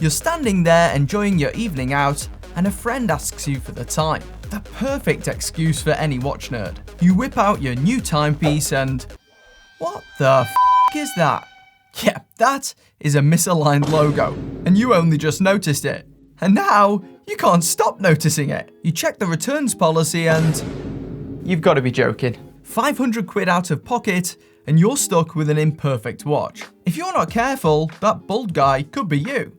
You're standing there enjoying your evening out, and a friend asks you for the time. The perfect excuse for any watch nerd. You whip out your new timepiece and... what the f*** is that? Yeah, that is a misaligned logo, and you only just noticed it. And now, you can't stop noticing it. You check the returns policy and... you've got to be joking. 500 quid out of pocket, and you're stuck with an imperfect watch. If you're not careful, that bald guy could be you.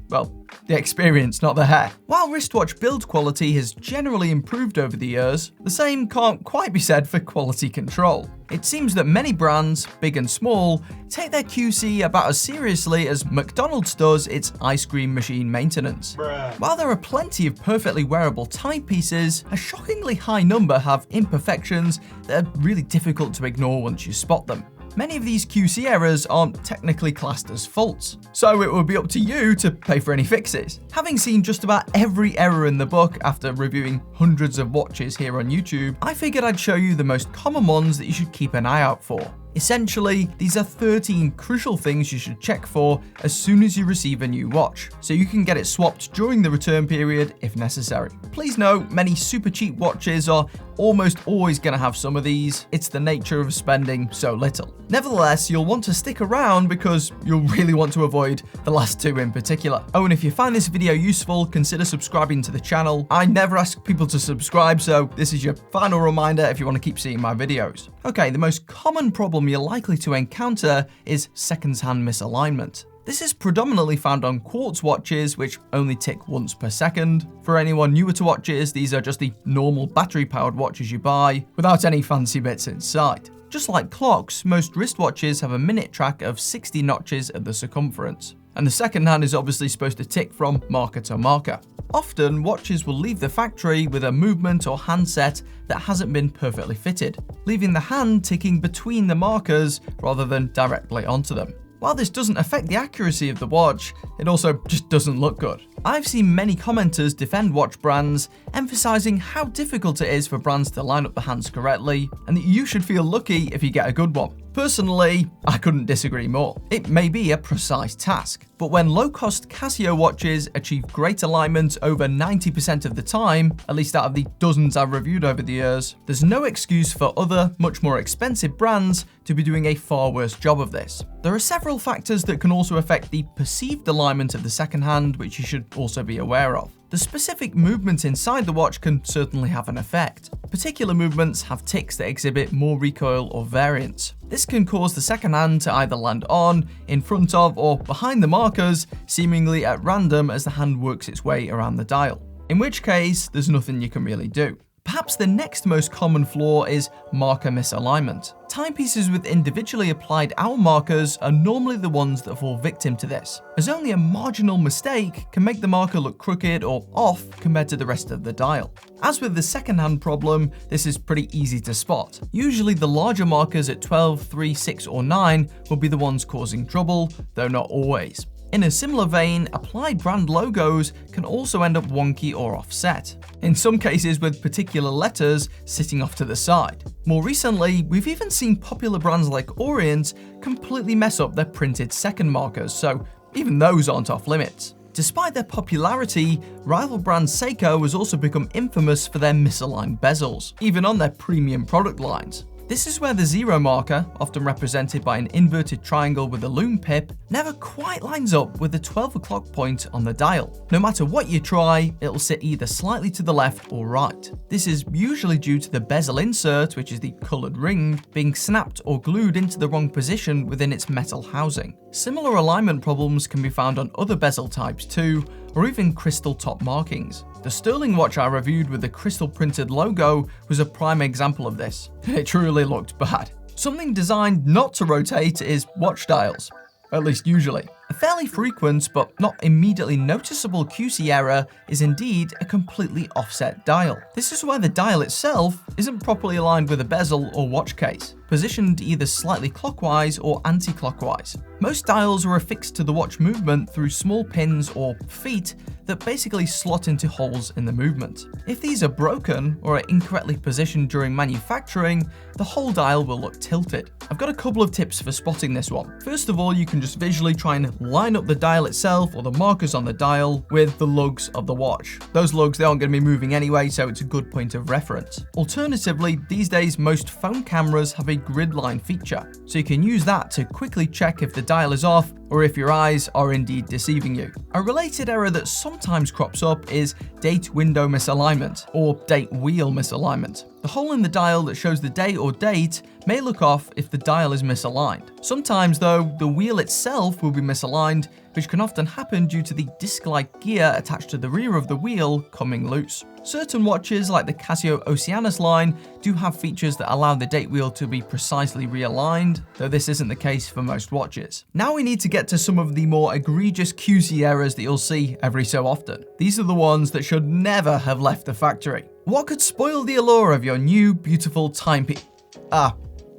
Well, the experience, not the hair. While wristwatch build quality has generally improved over the years, the same can't quite be said for quality control. It seems that many brands, big and small, take their QC about as seriously as McDonald's does its ice cream machine maintenance. Bruh. While there are plenty of perfectly wearable timepieces, a shockingly high number have imperfections that are really difficult to ignore once you spot them. Many of these QC errors aren't technically classed as faults, so it will be up to you to pay for any fixes. Having seen just about every error in the book after reviewing hundreds of watches here on YouTube, I figured I'd show you the most common ones that you should keep an eye out for. Essentially, these are 13 crucial things you should check for as soon as you receive a new watch, so you can get it swapped during the return period if necessary. Please note, many super cheap watches are almost always going to have some of these. It's the nature of spending so little. Nevertheless, you'll want to stick around because you'll really want to avoid the last two in particular. Oh, and if you find this video useful, consider subscribing to the channel. I never ask people to subscribe, so this is your final reminder if you want to keep seeing my videos. Okay, the most common problem you're likely to encounter is second-hand misalignment. This is predominantly found on quartz watches, which only tick once per second. For anyone newer to watches, these are just the normal battery-powered watches you buy, without any fancy bits inside. Just like clocks, most wristwatches have a minute track of 60 notches at the circumference, and the second hand is obviously supposed to tick from marker to marker. Often, watches will leave the factory with a movement or handset that hasn't been perfectly fitted, leaving the hand ticking between the markers rather than directly onto them. While this doesn't affect the accuracy of the watch, it also just doesn't look good. I've seen many commenters defend watch brands, emphasizing how difficult it is for brands to line up the hands correctly, and that you should feel lucky if you get a good one. Personally, I couldn't disagree more. It may be a precise task, but when low-cost Casio watches achieve great alignment over 90% of the time, at least out of the dozens I've reviewed over the years, there's no excuse for other, much more expensive brands to be doing a far worse job of this. There are several factors that can also affect the perceived alignment of the second hand, which you should also be aware of. The specific movement inside the watch can certainly have an effect. Particular movements have ticks that exhibit more recoil or variance. This can cause the second hand to either land on, in front of, or behind the markers, seemingly at random as the hand works its way around the dial. In which case, there's nothing you can really do. Perhaps the next most common flaw is marker misalignment. Timepieces with individually applied hour markers are normally the ones that fall victim to this, as only a marginal mistake can make the marker look crooked or off compared to the rest of the dial. As with the second-hand problem, this is pretty easy to spot. Usually the larger markers at 12, 3, 6, or 9 will be the ones causing trouble, though not always. In a similar vein, applied brand logos can also end up wonky or offset, in some cases with particular letters sitting off to the side. More recently, we've even seen popular brands like Orient completely mess up their printed second markers, so even those aren't off limits. Despite their popularity, rival brand Seiko has also become infamous for their misaligned bezels, even on their premium product lines. This is where the zero marker, often represented by an inverted triangle with a lume pip, never quite lines up with the 12 o'clock point on the dial. No matter what you try, it'll sit either slightly to the left or right. This is usually due to the bezel insert, which is the coloured ring, being snapped or glued into the wrong position within its metal housing. Similar alignment problems can be found on other bezel types too, or even crystal top markings. The Sterling watch I reviewed with the crystal printed logo was a prime example of this. It truly looked bad. Something designed not to rotate is watch dials, at least usually. A fairly frequent but not immediately noticeable QC error is indeed a completely offset dial. This is where the dial itself isn't properly aligned with a bezel or watch case, positioned either slightly clockwise or anti-clockwise. Most dials are affixed to the watch movement through small pins or feet that basically slot into holes in the movement. If these are broken or are incorrectly positioned during manufacturing, the whole dial will look tilted. I've got a couple of tips for spotting this one. First of all, you can just visually try and line up the dial itself or the markers on the dial with the lugs of the watch. Those lugs, they aren't going to be moving anyway, so it's a good point of reference. Alternatively, these days most phone cameras have a grid line feature, so you can use that to quickly check if the dial is off or if your eyes are indeed deceiving you. A related error that sometimes crops up is date window misalignment or date wheel misalignment. The hole in the dial that shows the day or date may look off if the dial is misaligned. Sometimes though, the wheel itself will be misaligned, which can often happen due to the disc-like gear attached to the rear of the wheel coming loose. Certain watches like the Casio Oceanus line do have features that allow the date wheel to be precisely realigned, though this isn't the case for most watches. Now we need to get to some of the more egregious QC errors that you'll see every so often. These are the ones that should never have left the factory. What could spoil the allure of your new beautiful timepiece?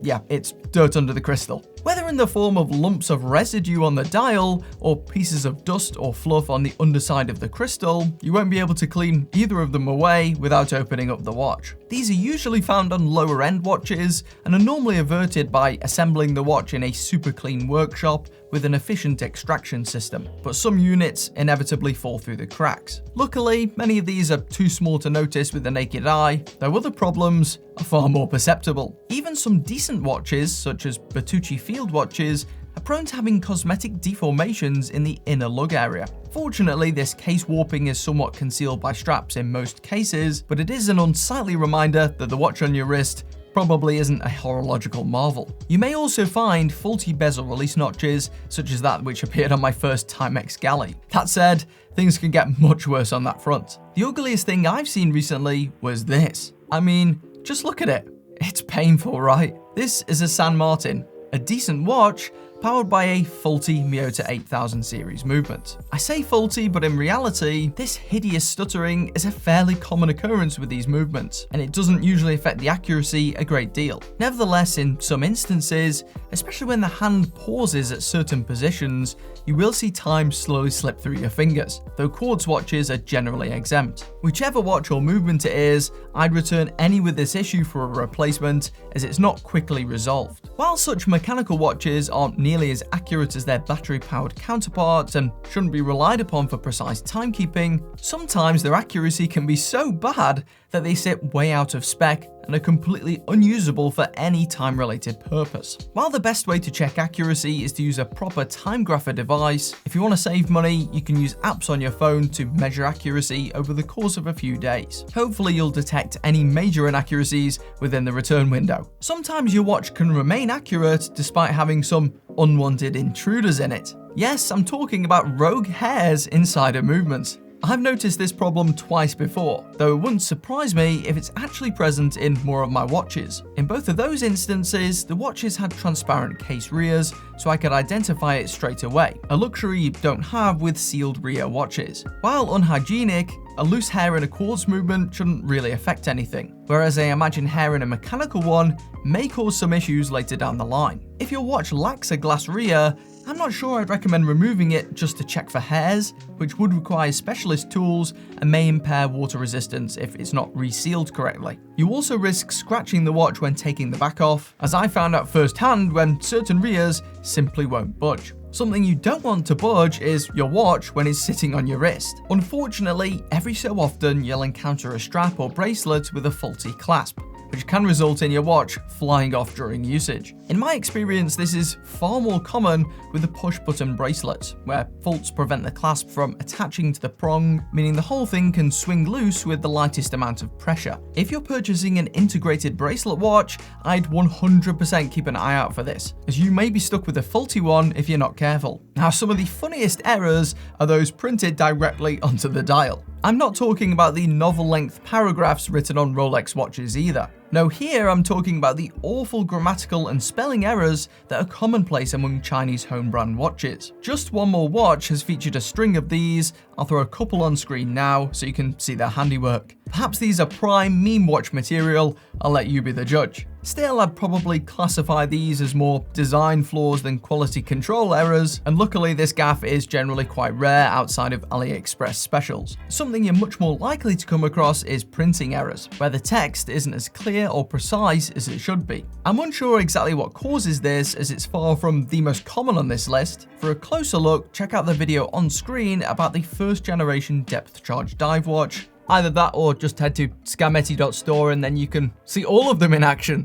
Yeah, it's dirt under the crystal. Whether in the form of lumps of residue on the dial or pieces of dust or fluff on the underside of the crystal, you won't be able to clean either of them away without opening up the watch. These are usually found on lower end watches and are normally averted by assembling the watch in a super clean workshop with an efficient extraction system, but some units inevitably fall through the cracks. Luckily, many of these are too small to notice with the naked eye, though other problems are far more perceptible. Even some decent watches, such as Bertucci field watches, are prone to having cosmetic deformations in the inner lug area. Fortunately, this case warping is somewhat concealed by straps in most cases, but it is an unsightly reminder that the watch on your wrist probably isn't a horological marvel. You may also find faulty bezel release notches, such as that which appeared on my first Timex galley. That said, things can get much worse on that front. The ugliest thing I've seen recently was this. I mean, just look at it. It's painful, right? This is a San Martin, a decent watch, powered by a faulty Miyota 8000 series movement. I say faulty, but in reality, this hideous stuttering is a fairly common occurrence with these movements, and it doesn't usually affect the accuracy a great deal. Nevertheless, in some instances, especially when the hand pauses at certain positions, you will see time slowly slip through your fingers, though quartz watches are generally exempt. Whichever watch or movement it is, I'd return any with this issue for a replacement, as it's not quickly resolved. While such mechanical watches aren't nearly as accurate as their battery-powered counterparts and shouldn't be relied upon for precise timekeeping, sometimes their accuracy can be so bad that they sit way out of spec and are completely unusable for any time-related purpose. While the best way to check accuracy is to use a proper time grapher device, if you want to save money, you can use apps on your phone to measure accuracy over the course of a few days. Hopefully you'll detect any major inaccuracies within the return window. Sometimes your watch can remain accurate despite having some unwanted intruders in it. Yes, I'm talking about rogue hairs inside a movement. I've noticed this problem twice before, though it wouldn't surprise me if it's actually present in more of my watches. In both of those instances, the watches had transparent case rears, so I could identify it straight away, a luxury you don't have with sealed rear watches. While unhygienic, a loose hair in a quartz movement shouldn't really affect anything, whereas I imagine hair in a mechanical one may cause some issues later down the line. If your watch lacks a glass rear, I'm not sure I'd recommend removing it just to check for hairs, which would require specialist tools and may impair water resistance if it's not resealed correctly. You also risk scratching the watch when taking the back off, as I found out firsthand when certain rears simply won't budge. Something you don't want to budge is your watch when it's sitting on your wrist. Unfortunately, every so often you'll encounter a strap or bracelet with a faulty clasp, which can result in your watch flying off during usage. In my experience, this is far more common with the push-button bracelets, where faults prevent the clasp from attaching to the prong, meaning the whole thing can swing loose with the lightest amount of pressure. If you're purchasing an integrated bracelet watch, I'd 100% keep an eye out for this, as you may be stuck with a faulty one if you're not careful. Now, some of the funniest errors are those printed directly onto the dial. I'm not talking about the novel-length paragraphs written on Rolex watches either. No, here I'm talking about the awful grammatical and spelling errors that are commonplace among Chinese home brand watches. Just One More Watch has featured a string of these. I'll throw a couple on screen now so you can see their handiwork. Perhaps these are prime meme watch material, I'll let you be the judge. Still, I'd probably classify these as more design flaws than quality control errors, and luckily this gaff is generally quite rare outside of AliExpress specials. Something you're much more likely to come across is printing errors, where the text isn't as clear or precise as it should be. I'm unsure exactly what causes this, as it's far from the most common on this list. For a closer look, check out the video on screen about the first generation depth charge dive watch. Either that or just head to scametti.store and then you can see all of them in action.